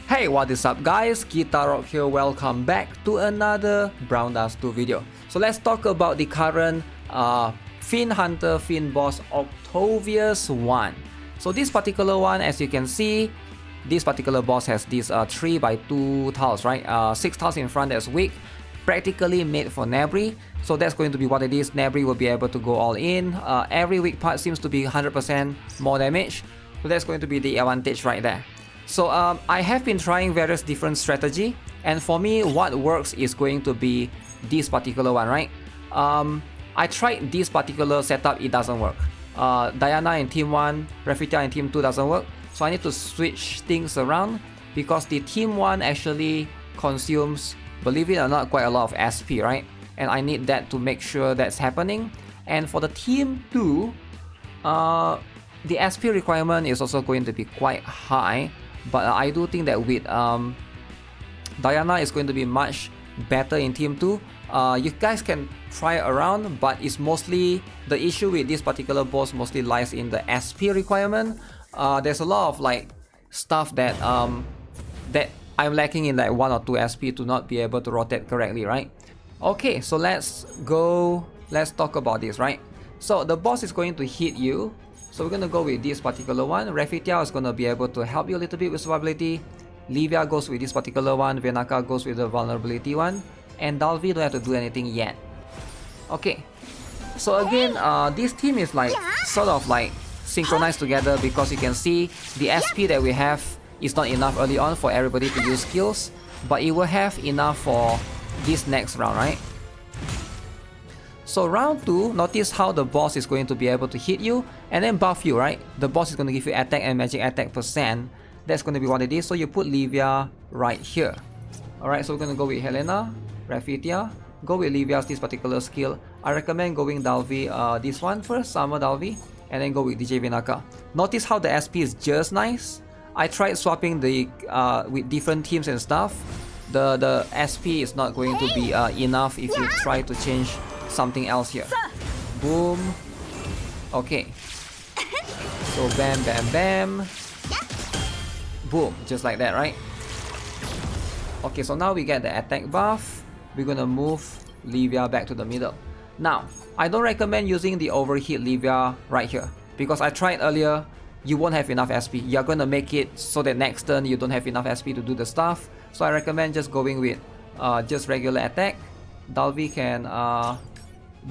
Hey, what is up guys, GuitarRock here, welcome back to another Brown Dust 2 video. So let's talk about the current Fiend Hunter, Fiend Boss OCTOVIUS 1. So this particular one, as you can see, this particular boss has these 3x2 tiles, right? 6 tiles in front that's weak, practically made for NEBRIS. So that's going to be what it is. NEBRIS will be able to go all in. Every weak part seems to be 100% more damage. So that's going to be the advantage right there. So I have been trying various different strategy, and for me what works is going to be this particular one, right? I tried this particular setup, it doesn't work. Diana in team 1, Rafitia in team 2 doesn't work, so I need to switch things around because the team 1 actually consumes, believe it or not, quite a lot of SP, right? And I need that to make sure that's happening. And for the team 2, the SP requirement is also going to be quite high. But I do think that with Diana is going to be much better in team 2. You guys can try around, but it's mostly the issue with this particular boss mostly lies in the SP requirement. There's a lot of like stuff that that I'm lacking in like 1 or 2 SP to not be able to rotate correctly, right? Okay, so let's talk about this, right? So the boss is going to hit you. So we're gonna go with this particular one. Rafitia is gonna be able to help you a little bit with survivability. Livia goes with this particular one. Venaka goes with the vulnerability one. And Dalvi don't have to do anything yet. Okay. So again, this team is like sort of like synchronized together because you can see the SP that we have is not enough early on for everybody to use skills, but it will have enough for this next round, right? So round 2, notice how the boss is going to be able to hit you and then buff you, right? The boss is going to give you attack and magic attack %. That's going to be what it is. So you put Livia right here. Alright, so we're going to go with Helena, Rafitia. Go with Livia's this particular skill. I recommend going Dalvi, this one first, Summer Dalvi, and then go with DJ Vinaka. Notice how the SP is just nice. I tried swapping the with different teams and stuff. The SP is not going to be enough if you try to change something else here. Boom. Okay. So bam, bam, bam. Boom. Just like that, right? Okay, so now we get the attack buff. We're gonna move Livia back to the middle. Now, I don't recommend using the overheat Livia right here because I tried earlier. You won't have enough SP. You're gonna make it so that next turn you don't have enough SP to do the stuff. So I recommend just going with just regular attack. Dalvi can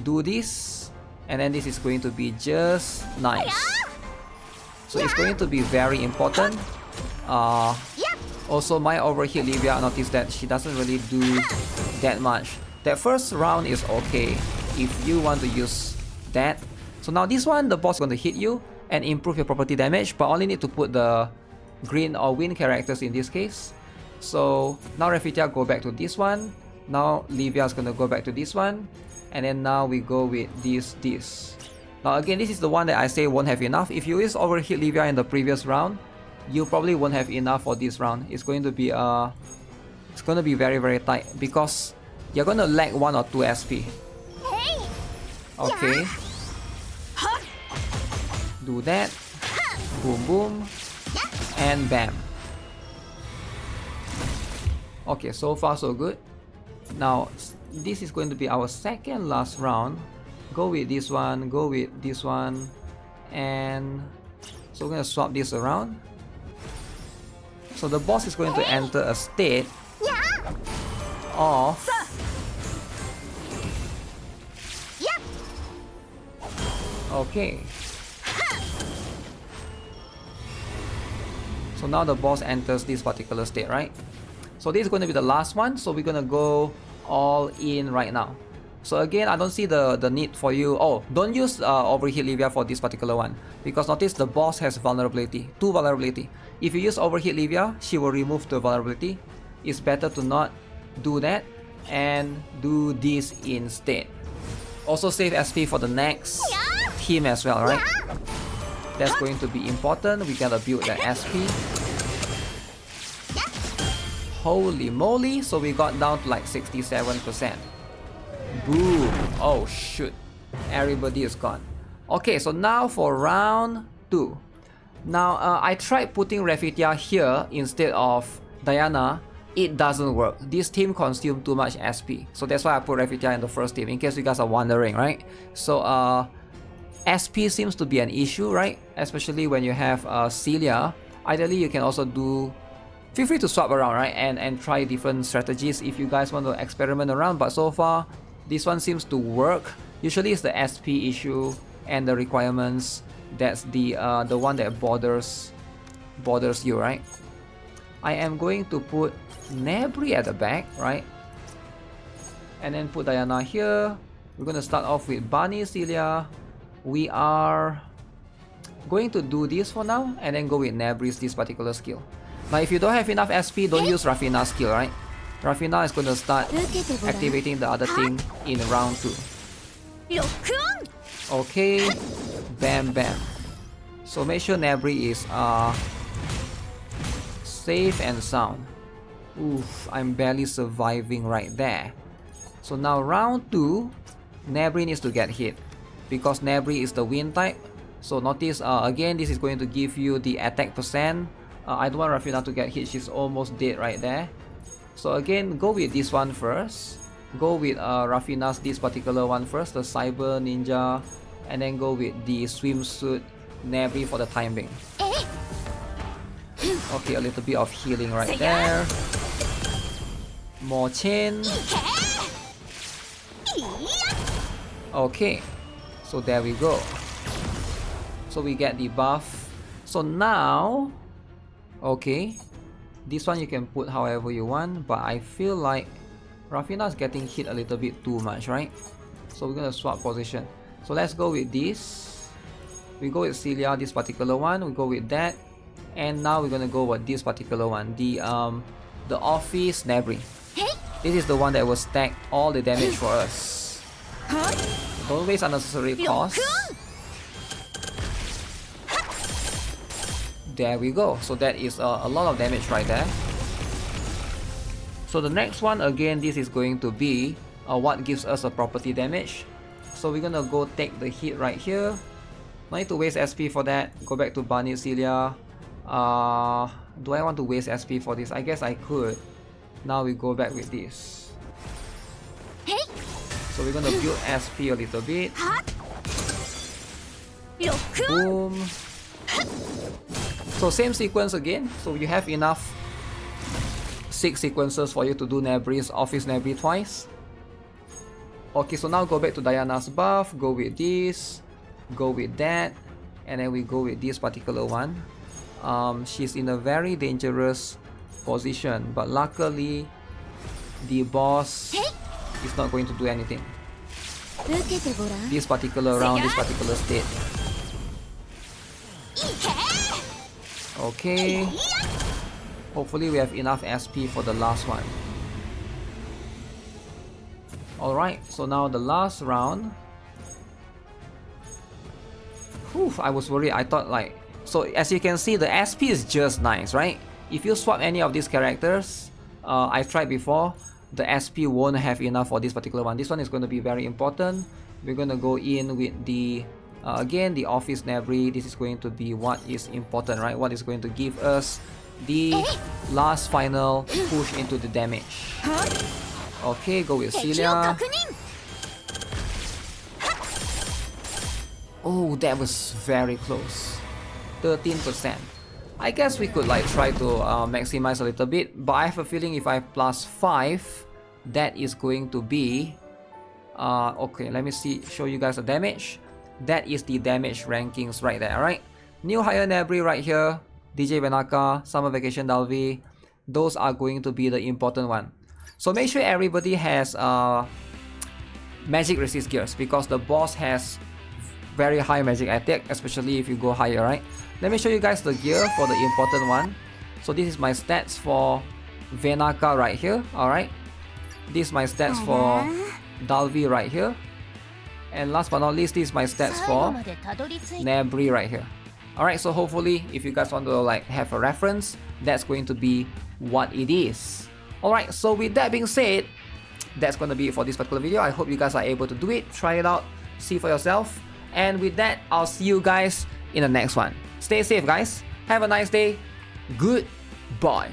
do this, and then this is going to be just nice. So it's going to be very important. Also, my overheat Livia, I noticed that she doesn't really do that much. That first round is okay if you want to use that. So now this one, the boss is going to hit you and improve your property damage, but only need to put the green or win characters in this case. So now Rafitia go back to this one. Now Livia is going to go back to this one. And then now we go with this. Now again, this is the one that I say won't have enough. If you use overheat Livia in the previous round, you probably won't have enough for this round. It's going to be very, very tight because you're going to lack 1 or 2 SP. Okay. Do that. Boom, boom. And bam. Okay, so far so good. Now, this is going to be our second last round. Go with this one, go with this one, and so we're going to swap this around. So the boss is going to enter a state of okay. So now the boss enters this particular state, right? So this is going to be the last one, so we're going to go all in right now. So again, I don't see the need for you. Oh, don't use overheat Livia for this particular one because notice the boss has vulnerability, 2 vulnerability. If you use overheat Livia, she will remove the vulnerability. It's better to not do that and do this instead. Also save SP for the next team as well, right? That's going to be important. We gotta build that SP. Holy moly, so we got down to like 67%. Boom. Oh shoot. Everybody is gone. Okay, so now for round 2. Now, I tried putting Rafitia here instead of Diana, it doesn't work. This team consumes too much SP. So that's why I put Rafitia in the first team, in case you guys are wondering, right? So SP seems to be an issue, right? Especially when you have Celia. Ideally, you can also feel free to swap around, right? And try different strategies if you guys want to experiment around. But so far, this one seems to work. Usually it's the SP issue and the requirements that's the one that bothers you, right? I am going to put NEBRIS at the back, right? And then put Diana here. We're going to start off with Bunny, Celia. We are going to do this for now and then go with NEBRIS, this particular skill. Now if you don't have enough SP, don't use Rafina's skill, right? Rafina is going to start activating the other thing in round 2. Okay, bam bam. So make sure NEBRIS is safe and sound. Oof, I'm barely surviving right there. So now round 2, NEBRIS needs to get hit because NEBRIS is the wind type. So notice again, this is going to give you the attack percent. I don't want Rafina to get hit, she's almost dead right there. So again, go with this one first. Go with Rafina's this particular one first, the Cyber Ninja, and then go with the swimsuit NEBRIS for the time being. Okay, a little bit of healing right there. More chain. Okay, so there we go. So we get the buff. So now, okay, this one you can put however you want, but I feel like Rafina is getting hit a little bit too much, right? So we're gonna swap position. So let's go with this. We go with Celia, this particular one. We go with that, and now we're gonna go with this particular one, the office NEBRIS. This is the one that will stack all the damage for us. Don't waste unnecessary costs. There we go. So that is a lot of damage right there. So the next one, again, this is going to be what gives us a property damage. So we're gonna go take the hit right here. No need to waste SP for that. Go back to Bunny, Celia. Do I want to waste SP for this? I guess I could. Now we go back with this. So we're gonna build SP a little bit. Boom. So same sequence again. So you have enough 6 sequences for you to do NEBRIS, office NEBRIS twice. Okay, so now go back to Diana's buff. Go with this. Go with that. And then we go with this particular one. She's in a very dangerous position, but luckily the boss is not going to do anything this particular round, this particular state. Okay, hopefully we have enough SP for the last one. Alright, so now the last round. Whew, I was worried. I thought like, so as you can see, the SP is just nice, right? If you swap any of these characters, I've tried before, the SP won't have enough for this particular one. This one is going to be very important. We're going to go in with the again, the office NEBRIS. This is going to be what is important, right? What is going to give us the last final push into the damage. Okay, go with Celia. Oh, that was very close. 13%. I guess we could like try to maximize a little bit, but I have a feeling if I plus 5, that is going to be okay, let me show you guys the damage. That is the damage rankings right there, alright? New higher NEBRIS right here, DJ Venaka, Summer Vacation Dalvi. Those are going to be the important one. So make sure everybody has magic resist gears, because the boss has very high magic attack, especially if you go higher, right? Let me show you guys the gear for the important one. So this is my stats for Venaka right here, alright? This is my stats for Dalvi right here. And last but not least, this is my stats for NEBRIS right here. Alright, so hopefully if you guys want to like have a reference, that's going to be what it is. Alright, so with that being said, that's going to be it for this particular video. I hope you guys are able to do it, try it out, see for yourself. And with that, I'll see you guys in the next one. Stay safe, guys. Have a nice day. Goodbye.